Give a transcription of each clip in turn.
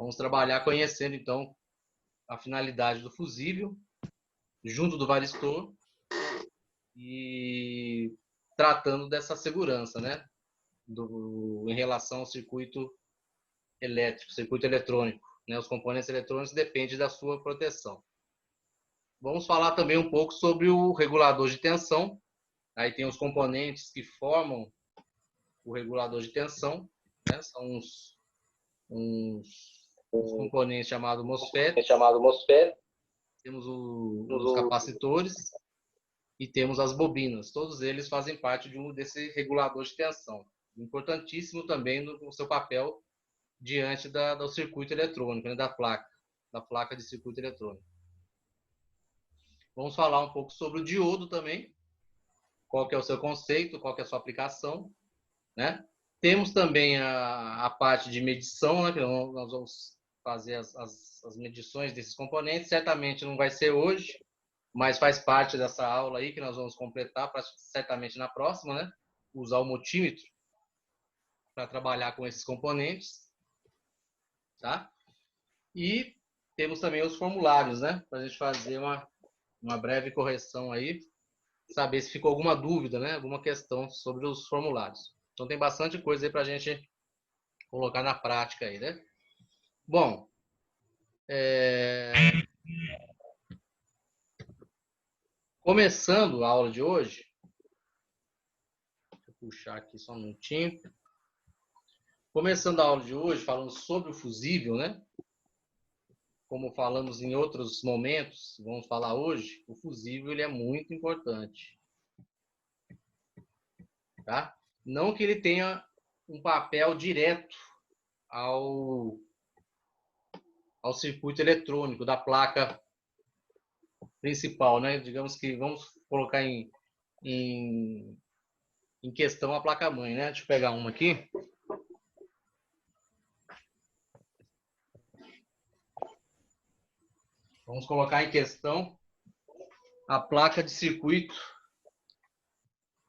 Vamos trabalhar conhecendo, então, a finalidade do fusível, junto do varistor, e tratando dessa segurança, né? Em relação ao circuito elétrico, circuito eletrônico. Né? Os componentes eletrônicos dependem da sua proteção. Vamos falar também um pouco sobre o regulador de tensão. Aí tem os componentes que formam o regulador de tensão, né? São uns componentes chamados MOSFET. Temos os capacitores e temos as bobinas. Todos eles fazem parte desse regulador de tensão. Importantíssimo também no seu papel diante do circuito eletrônico, né? da placa de circuito eletrônico. Vamos falar um pouco sobre o diodo também. Qual que é o seu conceito, qual que é a sua aplicação, né? Temos também a parte de medição, né? Que nós vamos fazer as medições desses componentes. Certamente não vai ser hoje, mas faz parte dessa aula aí que nós vamos completar, certamente na próxima, né? Usar o multímetro para trabalhar com esses componentes, tá? E temos também os formulários, né? Para a gente fazer uma breve correção aí, saber se ficou alguma dúvida, né? Alguma questão sobre os formulários. Então tem bastante coisa aí para a gente colocar na prática aí, né? Bom, começando a aula de hoje, deixa eu puxar aqui só um minutinho. Começando a aula de hoje, falando sobre o fusível, né? Como falamos em outros momentos, vamos falar hoje, o fusível ele é muito importante. Tá? Não que ele tenha um papel direto ao circuito eletrônico da placa principal, né? Digamos que vamos colocar em questão a placa-mãe, né? Deixa eu pegar uma aqui. Vamos colocar em questão a placa de circuito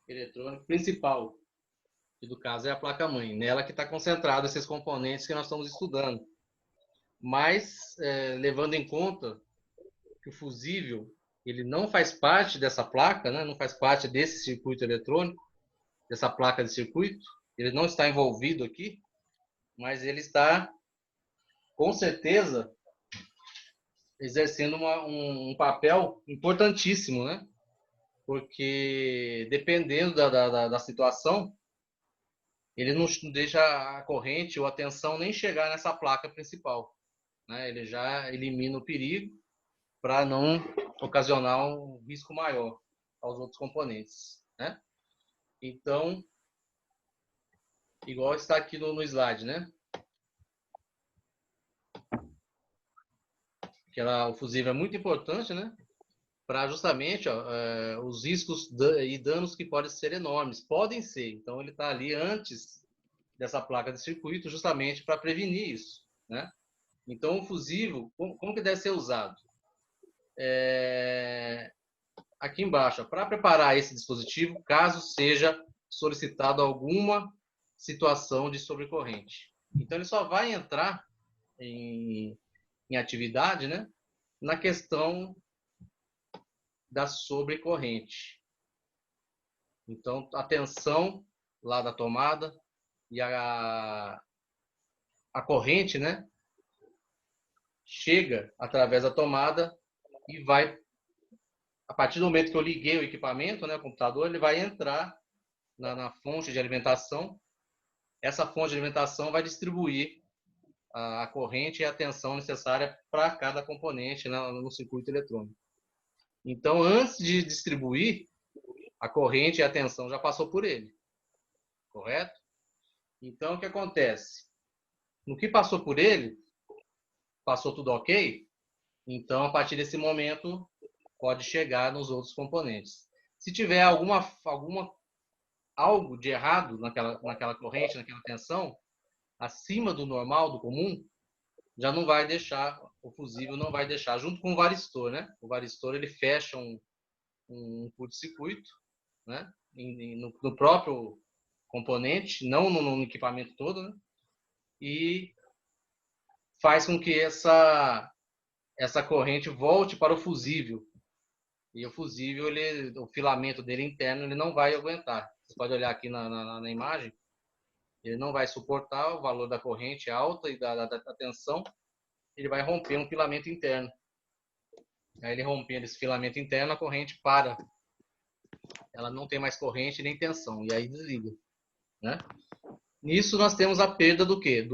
eletrônico principal, que no caso é a placa-mãe. Nela que está concentrado esses componentes que nós estamos estudando. Mas, levando em conta que o fusível ele não faz parte dessa placa, né? Não faz parte desse circuito eletrônico, dessa placa de circuito, ele não está envolvido aqui, mas ele está, com certeza, exercendo um papel importantíssimo, né? Porque, dependendo da situação, ele não deixa a corrente ou a tensão nem chegar nessa placa principal, né? Ele já elimina o perigo para não ocasionar um risco maior aos outros componentes, né? Então, igual está aqui no slide, né? O fusível é muito importante, né? Para justamente os riscos e danos que podem ser enormes. Podem ser. Então, ele está ali antes dessa placa de circuito justamente para prevenir isso, né? Então, o fusível, como que deve ser usado? Aqui embaixo, para preparar esse dispositivo, caso seja solicitado alguma situação de sobrecorrente. Então, ele só vai entrar em atividade, né, na questão da sobrecorrente. Então, a tensão lá da tomada e a corrente, né, chega através da tomada e vai, a partir do momento que eu liguei o equipamento, né, o computador, ele vai entrar na fonte de alimentação. Essa fonte de alimentação vai distribuir a corrente e a tensão necessária para cada componente, né, no circuito eletrônico. Então, antes de distribuir, a corrente e a tensão já passou por ele, correto? Então, o que acontece? No que passou por ele, passou tudo ok? Então, a partir desse momento, pode chegar nos outros componentes. Se tiver algo de errado naquela corrente, naquela tensão, acima do normal, do comum, já não vai deixar, o fusível não vai deixar, junto com o varistor, né? O varistor, ele fecha um curto-circuito, né? No próprio componente, não no equipamento todo, né? E faz com que essa corrente volte para o fusível. E o fusível, o filamento dele interno, ele não vai aguentar. Você pode olhar aqui na imagem, ele não vai suportar o valor da corrente alta e da tensão, ele vai romper um filamento interno. Aí ele rompendo esse filamento interno, a corrente para. Ela não tem mais corrente nem tensão, e aí desliga, né? Nisso nós temos a perda do quê?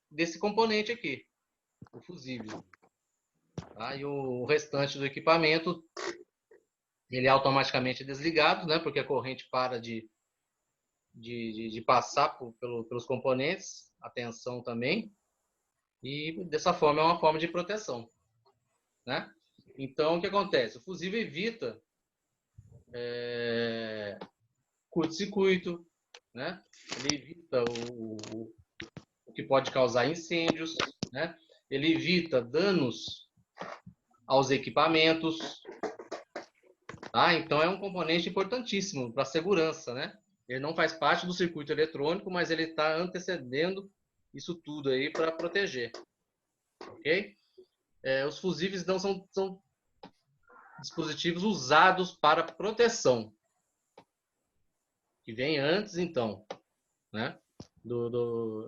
Desse componente aqui, o fusível. Tá? E o restante do equipamento, ele é automaticamente desligado, né? Porque a corrente para de passar pelos componentes, a tensão também, e dessa forma é uma forma de proteção, né? Então, o que acontece? O fusível evita curto-circuito, né? Ele evita o que pode causar incêndios, né? Ele evita danos aos equipamentos, tá? Então é um componente importantíssimo para a segurança, né? Ele não faz parte do circuito eletrônico, mas ele está antecedendo isso tudo aí para proteger, ok? Os fusíveis não são dispositivos usados para proteção, que vem antes, então, né,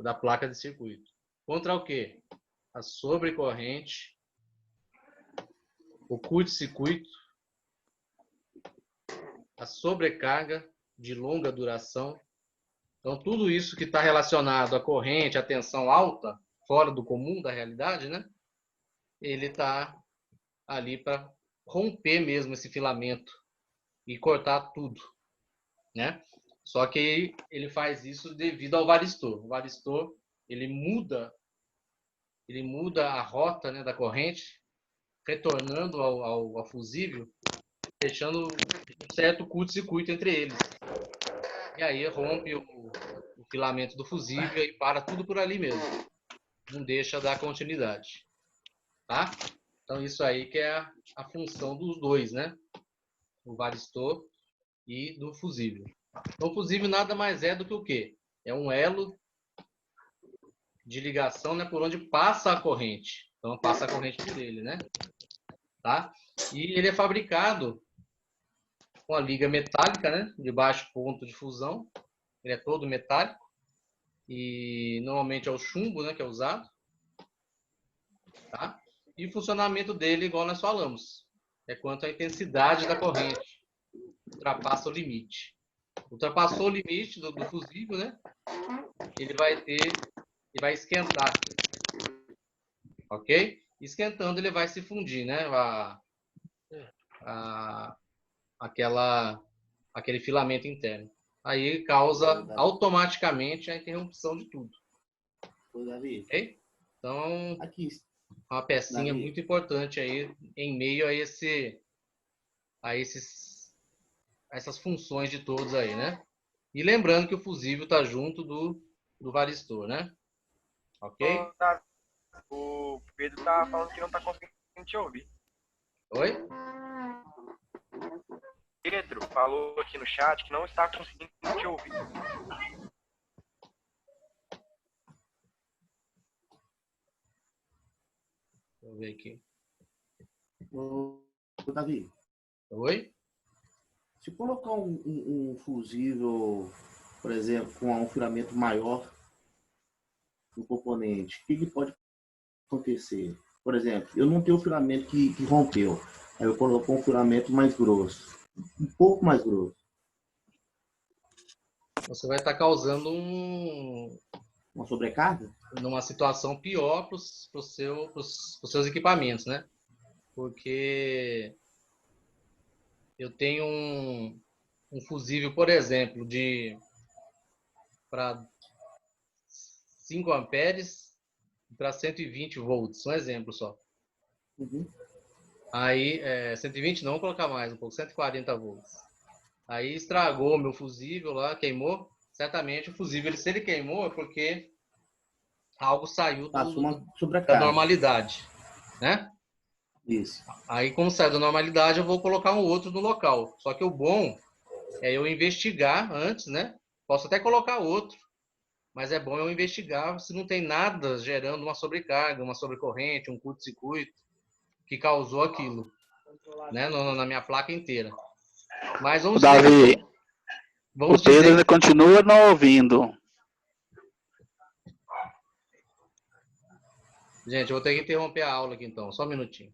da placa de circuito. Contra o quê? A sobrecorrente, o curto-circuito, a sobrecarga de longa duração. Então, tudo isso que está relacionado à corrente, à tensão alta, fora do comum da realidade, né, ele está ali para romper mesmo esse filamento e cortar tudo, né? Só que ele faz isso devido ao varistor. O varistor, ele muda a rota, né, da corrente, retornando ao fusível, deixando um certo curto-circuito entre eles. E aí rompe o filamento do fusível e para tudo por ali mesmo. Não deixa dar continuidade. Tá? Então isso aí que é a função dos dois, né? O varistor e do fusível. Então o fusível nada mais é do que o quê? É um elo de ligação, né, por onde passa a corrente. Então passa a corrente por ele, né? Tá? E ele é fabricado com a liga metálica, né, de baixo ponto de fusão. Ele é todo metálico e normalmente é o chumbo, né, que é usado. Tá? E o funcionamento dele, igual nós falamos, é quanto à intensidade da corrente. Ultrapassa o limite. Ultrapassou o limite do fusível, né? Ele vai esquentar. Ok? Esquentando, ele vai se fundir, né? Aquele filamento interno. Aí causa automaticamente a interrupção de tudo. Ok? Então, uma pecinha muito importante aí em meio a essas funções de todos aí, né? E lembrando que o fusível está junto do varistor, né? Ok? O Pedro tá falando que não tá conseguindo te ouvir. Oi? Pedro falou aqui no chat que não está conseguindo te ouvir. Deixa eu ver aqui. Ô, Davi, Oi? se colocar um fusível, por exemplo, com um filamento maior no componente, o que pode acontecer? Por exemplo, eu não tenho o filamento que rompeu, aí eu coloco um filamento mais grosso, um pouco mais grosso. Você vai estar causando Uma sobrecarga? numa situação pior para os seus equipamentos, né? Porque eu tenho um fusível, por exemplo, para 5 amperes para 120 volts, um exemplo só. Uhum. Aí, 120 não, vou colocar mais um pouco, 140 volts. Aí estragou meu fusível lá, queimou. Certamente o fusível, se ele queimou, é porque algo saiu da normalidade, né? Isso. Aí, como saiu da normalidade, eu vou colocar um outro no local. Só que o bom é eu investigar antes, né? Posso até colocar outro, mas é bom eu investigar se não tem nada gerando uma sobrecarga, uma sobrecorrente, um curto-circuito que causou aquilo, né, na minha placa inteira. Mas vamos dizer Davi, que, vamos o Pedro dizer ainda continua não ouvindo. Gente, eu vou ter que interromper a aula aqui então, só um minutinho.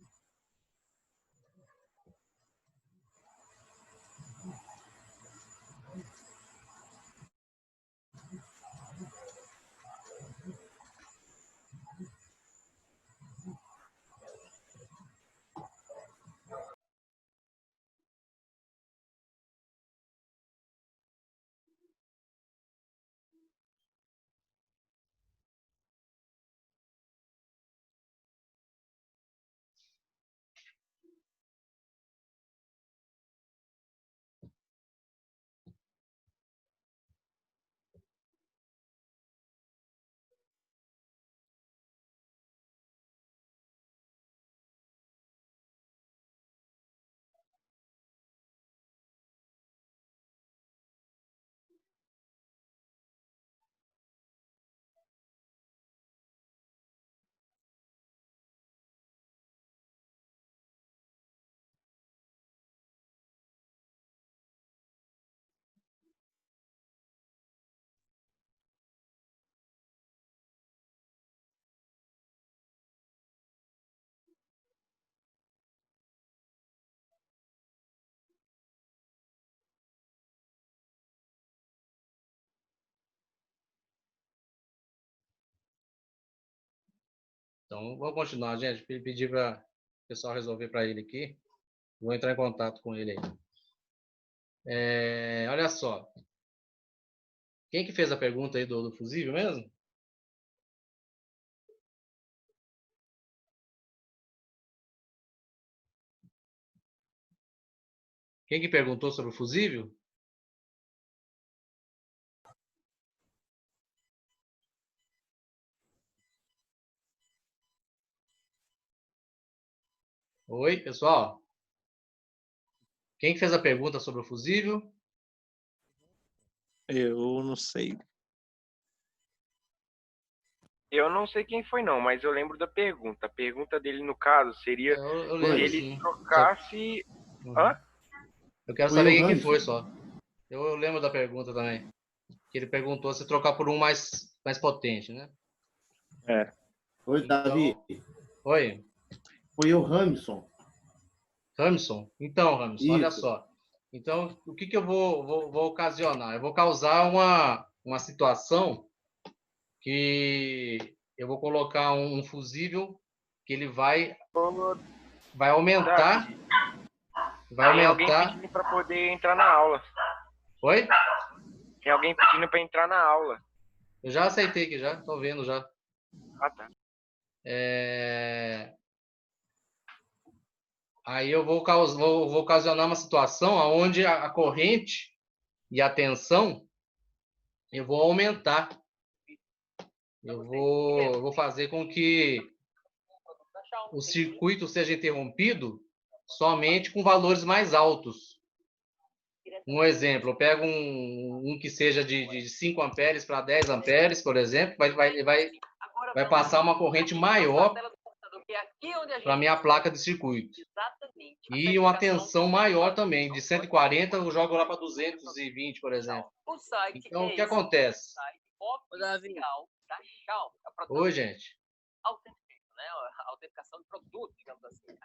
Então, vamos continuar, gente. Pedir para o pessoal resolver para ele aqui. Vou entrar em contato com ele aí. Olha só. Quem que fez a pergunta aí do fusível mesmo? Quem que perguntou sobre o fusível? Oi, pessoal. Quem que fez a pergunta sobre o fusível? Eu não sei. Eu não sei quem foi não, mas eu lembro da pergunta. A pergunta dele, no caso, seria Eu se lembro, ele sim. trocasse... Uhum. Hã? Eu quero Foi saber o quem que Ramson. foi só. Eu lembro da pergunta também. Que ele perguntou se trocar por um mais potente, né? É. Oi, Davi. Oi, Foi o Ramson. Ramson. Então, Ramson, olha Isso. só. Então, o que eu vou ocasionar? Eu vou causar uma situação que eu vou colocar um fusível que ele vai aumentar. Davi, Vai tem alguém aumentar. pedindo para poder entrar na aula. Oi? Tem alguém pedindo para entrar na aula. Eu já aceitei aqui, já. Tô vendo já. Ah, tá. Aí eu vou ocasionar uma situação onde a corrente e a tensão eu vou aumentar. Eu vou fazer com que o circuito seja interrompido somente com valores mais altos. Um exemplo, eu pego um que seja de 5 amperes para 10 amperes, por exemplo, vai passar uma corrente maior para a minha placa de circuito. E uma tensão maior também, de 140 eu jogo lá para 220, por exemplo. Então, o que acontece? Oi, gente.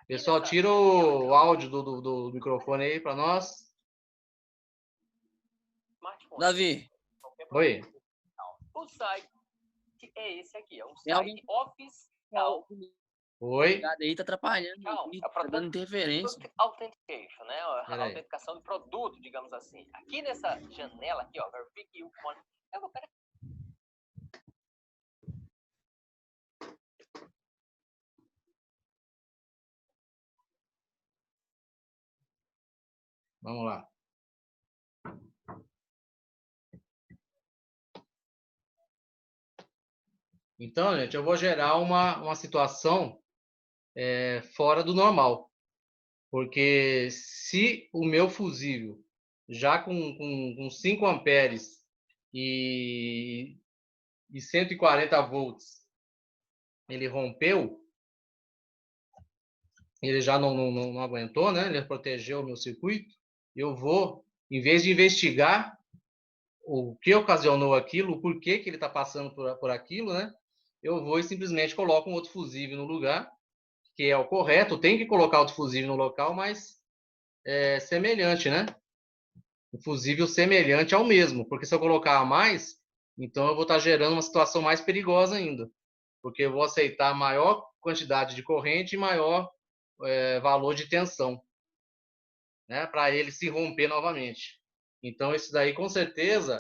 Pessoal, tira o áudio do microfone aí para nós. Davi. Oi. O site é esse aqui, é um site oficial. Oi. Aí tá atrapalhando, tá dando interferência. Authentication, né? A Peraí. autenticação de produto, digamos assim. Aqui nessa janela aqui, ó, verifique o fone. Eu vou pegar. Vamos lá. Então, gente, eu vou gerar uma situação fora do normal. Porque se o meu fusível, já com 5 amperes e e 140 volts ele rompeu, ele já não aguentou, né? Ele protegeu o meu circuito. Eu vou, em vez de investigar o que ocasionou aquilo, o porquê que ele está passando por aquilo, né? Eu vou e simplesmente coloco um outro fusível no lugar, que é o correto. Tem que colocar outro fusível no local, mas é semelhante, né? Um fusível semelhante ao mesmo, porque se eu colocar a mais, então eu vou estar gerando uma situação mais perigosa ainda, porque eu vou aceitar maior quantidade de corrente e maior valor de tensão, né? Para ele se romper novamente. Então, isso daí, com certeza,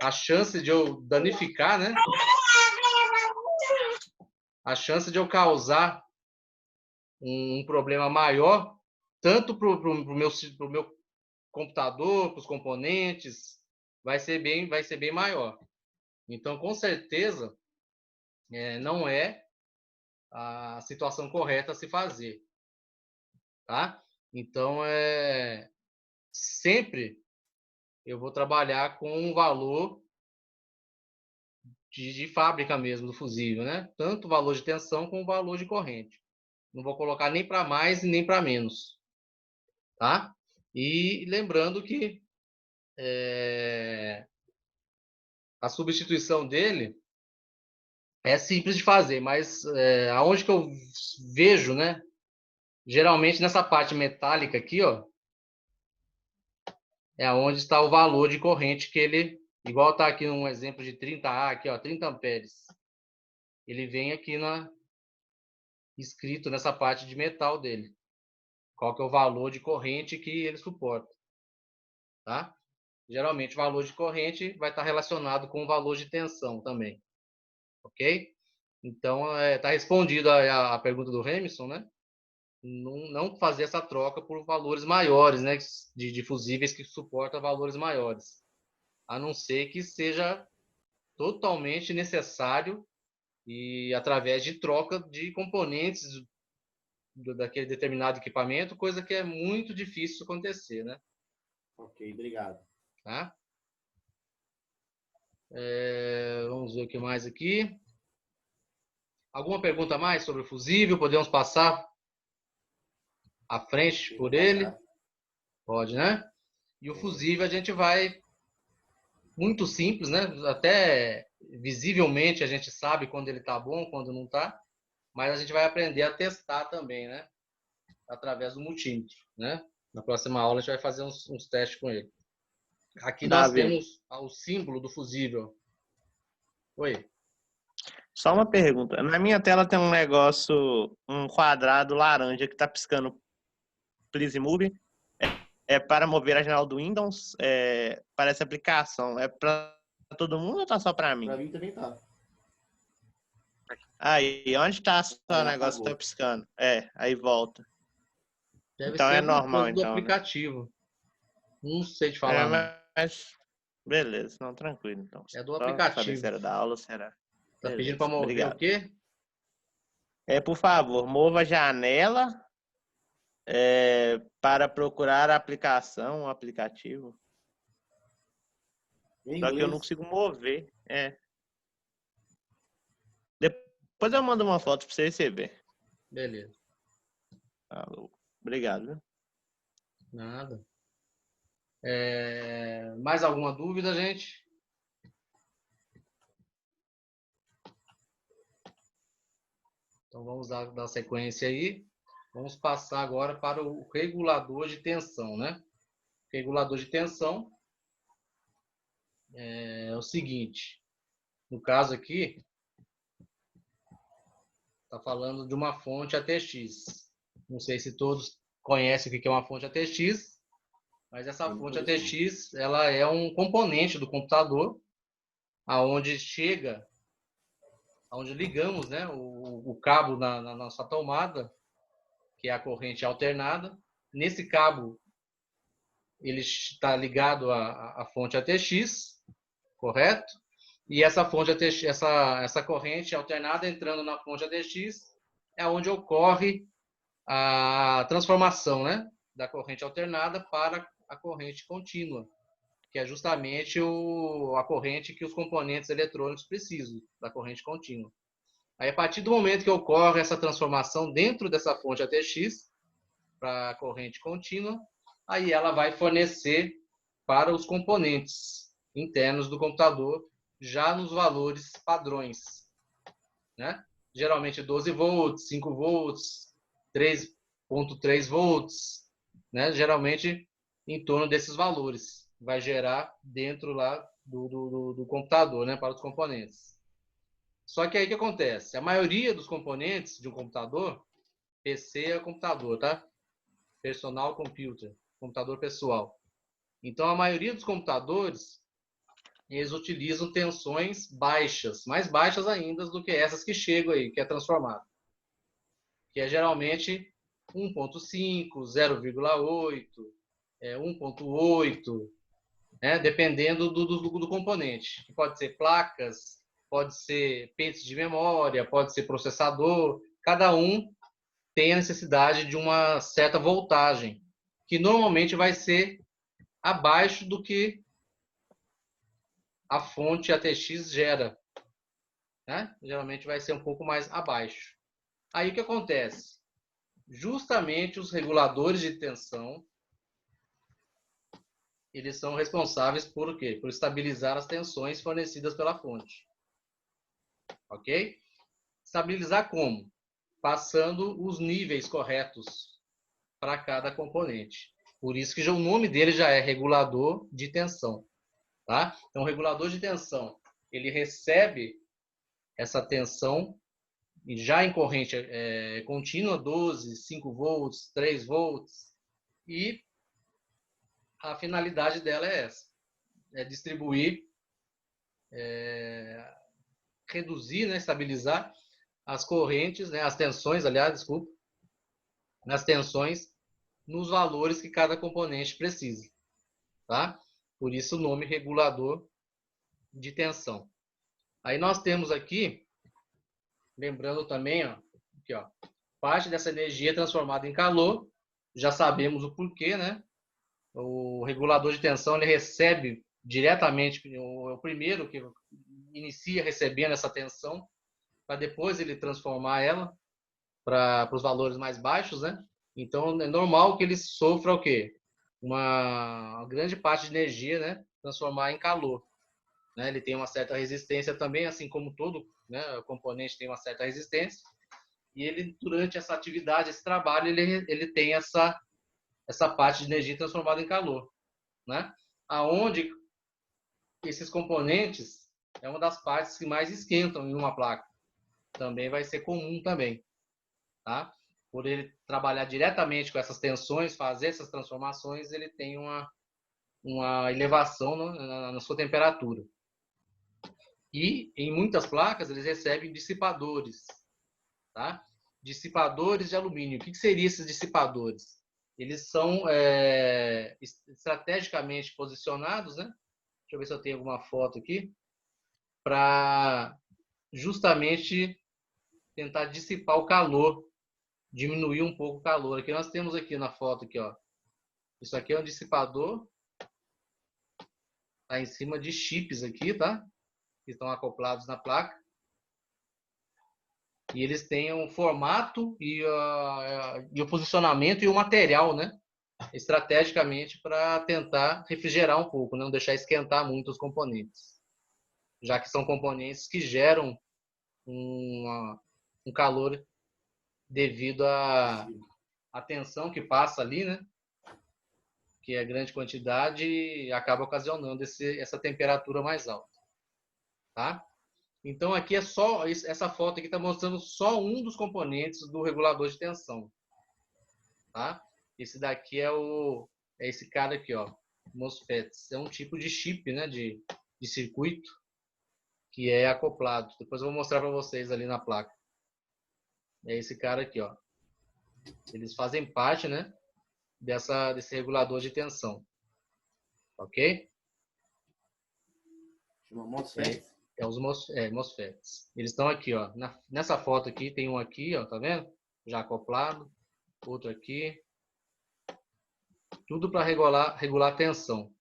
a chance de eu danificar, né? A chance de eu causar um problema maior, tanto para o meu computador, para os componentes, vai ser bem maior. Então, com certeza, não é a situação correta a se fazer, tá? Então, sempre eu vou trabalhar com um valor de fábrica mesmo do fusível, né? Tanto o valor de tensão como o valor de corrente. Não vou colocar nem para mais e nem para menos, tá? E lembrando que a substituição dele é simples de fazer, mas aonde que eu vejo, né? Geralmente nessa parte metálica aqui, ó, é onde está o valor de corrente que ele, igual está aqui um exemplo de 30A, aqui, ó, 30 amperes. Ele vem aqui escrito nessa parte de metal dele. Qual que é o valor de corrente que ele suporta, tá? Geralmente o valor de corrente vai estar relacionado com o valor de tensão também, ok? Então, está respondida a pergunta do Remington, né? Não fazer essa troca por valores maiores, né? De fusíveis que suportam valores maiores. A não ser que seja totalmente necessário e através de troca de componentes daquele determinado equipamento, coisa que é muito difícil acontecer, né? Ok, obrigado. Tá? Vamos ver o que mais aqui. Alguma pergunta mais sobre o fusível? Podemos passar à frente por ele? Pode, né? E o fusível a gente vai muito simples, né? Até visivelmente a gente sabe quando ele está bom, quando não está, mas a gente vai aprender a testar também, né? Através do multímetro, né? Na próxima aula a gente vai fazer uns testes com ele. Aqui nós Davi, temos o símbolo do fusível. Oi. só uma pergunta. Na minha tela tem um negócio, um quadrado laranja que está piscando Please Move. É para mover a janela do Windows. Parece aplicação. É para todo mundo ou tá só para mim? Para mim também tá. Aí, onde está o negócio que Apagou. tá piscando? Aí volta. Deve Então ser é alguma normal, coisa do então, né? aplicativo. Não sei te falar, não. Mas beleza, não, tranquilo, então. É do Só saber se aplicativo. era da aula ou se era. Tá pedindo Beleza, para mover o obrigado. quê? Por favor, mova a janela para procurar a aplicação, o aplicativo. Em Só que eu inglês. não consigo mover. Depois eu mando uma foto para você receber. Beleza. Falou. Obrigado, viu? Nada. Mais alguma dúvida, gente? Então vamos dar sequência aí. Vamos passar agora para o regulador de tensão, né? Regulador de tensão é o seguinte. No caso aqui, está falando de uma fonte ATX. Não sei se todos conhecem o que é uma fonte ATX, mas essa fonte ATX ela é um componente do computador, aonde ligamos, né, o cabo na nossa tomada, que é a corrente alternada. Nesse cabo, ele está ligado à fonte ATX, correto? E essa fonte ATX, essa corrente alternada entrando na fonte ATX é onde ocorre a transformação, né, da corrente alternada para a corrente contínua. que é justamente a corrente que os componentes eletrônicos precisam, da corrente contínua. Aí, a partir do momento que ocorre essa transformação dentro dessa fonte ATX para a corrente contínua, aí ela vai fornecer para os componentes internos do computador, já nos valores padrões, né? Geralmente 12 volts, 5 volts, 3.3 volts, né? Geralmente em torno desses valores vai gerar dentro lá do computador, né? Para os componentes. Só que aí o que acontece? A maioria dos componentes de um computador, PC é computador, tá? Personal computer, computador pessoal. Então, a maioria dos computadores, eles utilizam tensões baixas, mais baixas ainda do que essas que chegam aí, que é transformado. Que é geralmente 1.5, 0,8, 1.8, né? Dependendo do componente. Pode ser placas, pode ser pentes de memória, pode ser processador. Cada um tem a necessidade de uma certa voltagem, que normalmente vai ser abaixo do que a fonte ATX gera, né? Geralmente vai ser um pouco mais abaixo. Aí o que acontece? Justamente os reguladores de tensão, eles são responsáveis por quê? Por estabilizar as tensões fornecidas pela fonte. Ok? Estabilizar como? Passando os níveis corretos para cada componente. Por isso que o nome dele já é regulador de tensão. Tá? Então, o regulador de tensão, ele recebe essa tensão já em corrente contínua, 12, 5 volts, 3 volts, e a finalidade dela é essa, é distribuir, reduzir, né, estabilizar as correntes, né, as tensões, aliás, desculpa, nas tensões nos valores que cada componente precisa. Tá? Por isso o nome regulador de tensão. Aí nós temos aqui, lembrando também, ó, aqui, ó, parte dessa energia é transformada em calor. Já sabemos o porquê, né? O regulador de tensão ele recebe diretamente, é o primeiro que inicia recebendo essa tensão, para depois ele transformar ela para os valores mais baixos, né? Então é normal que ele sofra o quê? Uma grande parte de energia, né? Transformar em calor. Né? Ele tem uma certa resistência também, assim como todo, né, componente tem uma certa resistência. E ele, durante essa atividade, esse trabalho, ele tem essa parte de energia transformada em calor. Né? Aonde esses componentes é uma das partes que mais esquentam em uma placa. Também vai ser comum também. Tá? Por ele trabalhar diretamente com essas tensões, fazer essas transformações, ele tem uma elevação na sua temperatura. E em muitas placas eles recebem dissipadores, tá? Dissipadores de alumínio. O que seriam esses dissipadores? Eles são estrategicamente posicionados, né? Deixa eu ver se eu tenho alguma foto aqui, para justamente tentar dissipar o calor, diminuir um pouco o calor. Aqui nós temos aqui na foto aqui, ó. Isso aqui é um dissipador, tá em cima de chips aqui, tá? Que estão acoplados na placa. E eles têm um formato e o posicionamento e o material, né? Estrategicamente para tentar refrigerar um pouco, não deixar esquentar muito os componentes. Já que são componentes que geram um calor devido à tensão que passa ali, né? Que é grande quantidade e acaba ocasionando essa temperatura mais alta. Tá? Então, aqui é só, essa foto aqui está mostrando só um dos componentes do regulador de tensão. Tá? Esse daqui é esse cara aqui, ó, MOSFETs. É um tipo de chip, né, de circuito que é acoplado. Depois eu vou mostrar para vocês ali na placa. É esse cara aqui, ó. Eles fazem parte, né, desse regulador de tensão. Ok? Chama MOSFET. É os MOSFETs. Eles estão aqui, ó. Nessa foto aqui, tem um aqui, ó, tá vendo? Já acoplado. Outro aqui. Tudo para regular a tensão.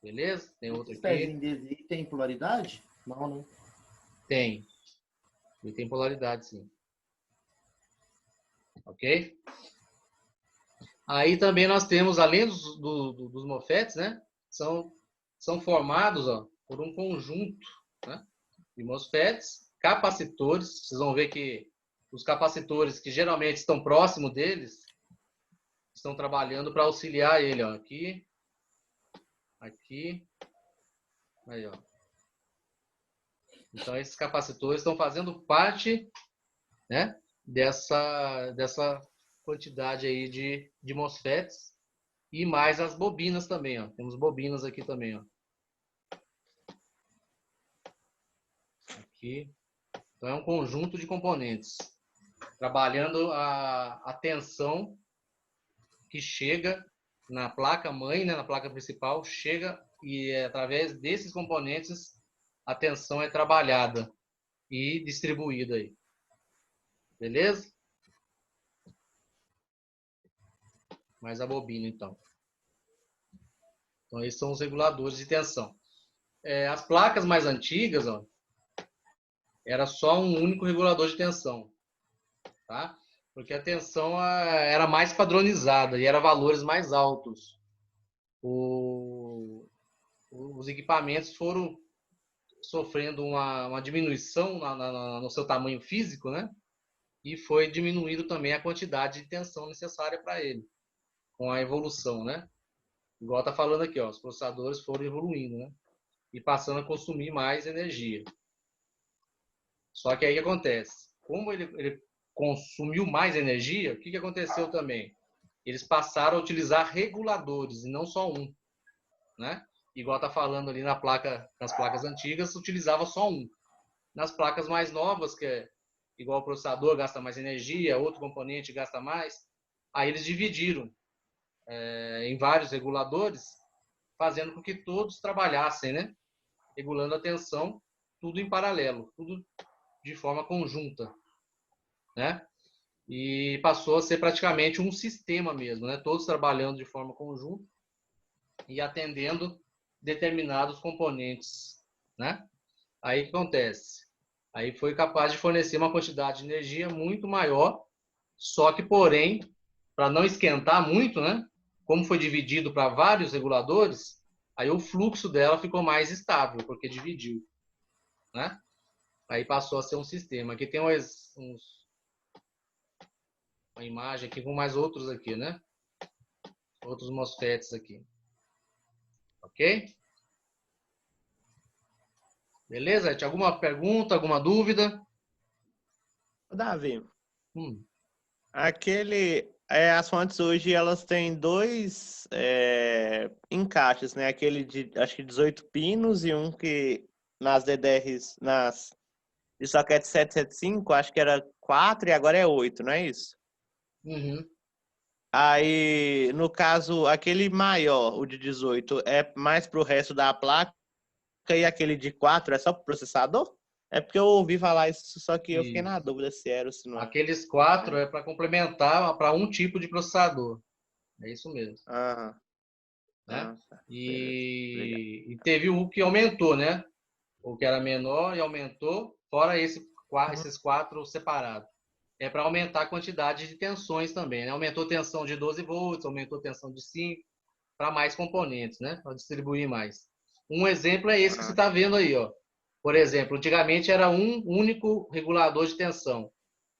Beleza? Tem outro Esse aqui. pezinho dele aí tem polaridade? Não, né? Tem. Ele tem polaridade, sim. Ok? Aí também nós temos, além dos MOSFETs, né? São formados, ó, por um conjunto, né, de MOSFETs, capacitores. Vocês vão ver que os capacitores que geralmente estão próximo deles estão trabalhando para auxiliar ele, ó, aqui, aqui, aí, ó. Então esses capacitores estão fazendo parte, né, dessa quantidade aí de MOSFETs e mais as bobinas também, ó. Temos bobinas aqui também, ó. Aqui. Então é um conjunto de componentes trabalhando a tensão que chega na placa mãe, né, na placa principal, chega e através desses componentes a tensão é trabalhada e distribuída aí. Beleza? Mais a bobina, então. Então, esses são os reguladores de tensão. As placas mais antigas, ó, era só um único regulador de tensão, tá? Porque a tensão era mais padronizada e era valores mais altos. Os equipamentos foram sofrendo uma diminuição no seu tamanho físico, né? E foi diminuindo também a quantidade de tensão necessária para ele, com a evolução, né? Igual tá falando aqui, ó, os processadores foram evoluindo, né? E passando a consumir mais energia. Só que aí o que acontece? Como ele consumiu mais energia, o que aconteceu também? Eles passaram a utilizar reguladores e não só um, né? Igual tá falando ali nas placas antigas, utilizava só um. Nas placas mais novas, que é igual o processador gasta mais energia, outro componente gasta mais, aí eles dividiram em vários reguladores, fazendo com que todos trabalhassem, né? Regulando a tensão, tudo em paralelo, tudo de forma conjunta, né? E passou a ser praticamente um sistema mesmo, né? Todos trabalhando de forma conjunta e atendendo determinados componentes, né? Aí o que acontece? Aí foi capaz de fornecer uma quantidade de energia muito maior, só que, porém, para não esquentar muito, né? Como foi dividido para vários reguladores, aí o fluxo dela ficou mais estável, porque dividiu, né? Aí passou a ser um sistema. Aqui tem uma imagem aqui com mais outros aqui, né? Outros MOSFETs aqui. Ok? Beleza? Tinha alguma pergunta, alguma dúvida? Davi, Hum. as fontes hoje elas têm dois encaixes, né? Aquele de acho que 18 pinos e um que nas DDRs, de soquete 775, acho que era 4 e agora é 8, não é isso? Uhum. Aí, no caso, aquele maior, o de 18, é mais pro resto da placa e aquele de 4 é só pro processador? É porque eu ouvi falar isso, só que eu fiquei na dúvida se era ou se não. Aqueles 4 é para complementar para um tipo de processador. É isso mesmo. Aham. Né? Tá. E teve o que aumentou, né? O que era menor e aumentou, fora esses 4 separados. É para aumentar a quantidade de tensões também, né? Aumentou tensão de 12 volts, aumentou tensão de 5, para mais componentes, né? Para distribuir mais. Um exemplo é esse que você está vendo aí, ó. Por exemplo, antigamente era um único regulador de tensão.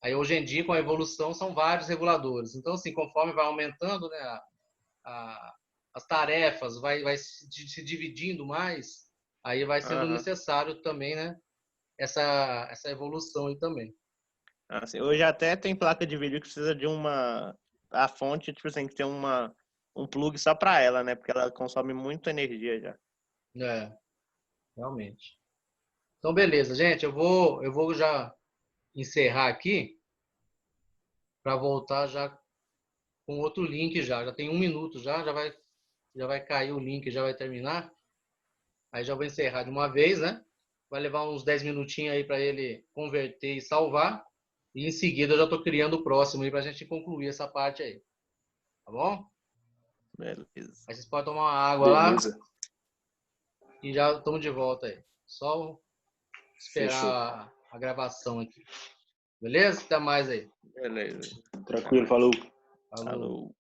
Aí hoje em dia, com a evolução, são vários reguladores. Então, assim, conforme vai aumentando, né, as tarefas, vai se dividindo mais, aí vai sendo necessário também, né, essa evolução aí também. Assim, hoje até tem placa de vídeo que precisa de a fonte, tipo assim, que tem um plug só para ela, né? Porque ela consome muita energia já. Realmente. Então, beleza, gente, eu vou já encerrar aqui para voltar já com outro link já tem 1 minuto já vai cair o link, já vai terminar. Aí já vou encerrar de uma vez, né? Vai levar uns 10 minutinhos aí para ele converter e salvar. E em seguida eu já estou criando o próximo aí para a gente concluir essa parte aí. Tá bom? Beleza. Aí vocês podem tomar uma água lá. E já estamos de volta aí. Só esperar Fechou. a gravação aqui. Beleza? Até mais aí. Beleza. Tranquilo, falou. Falou. Falou.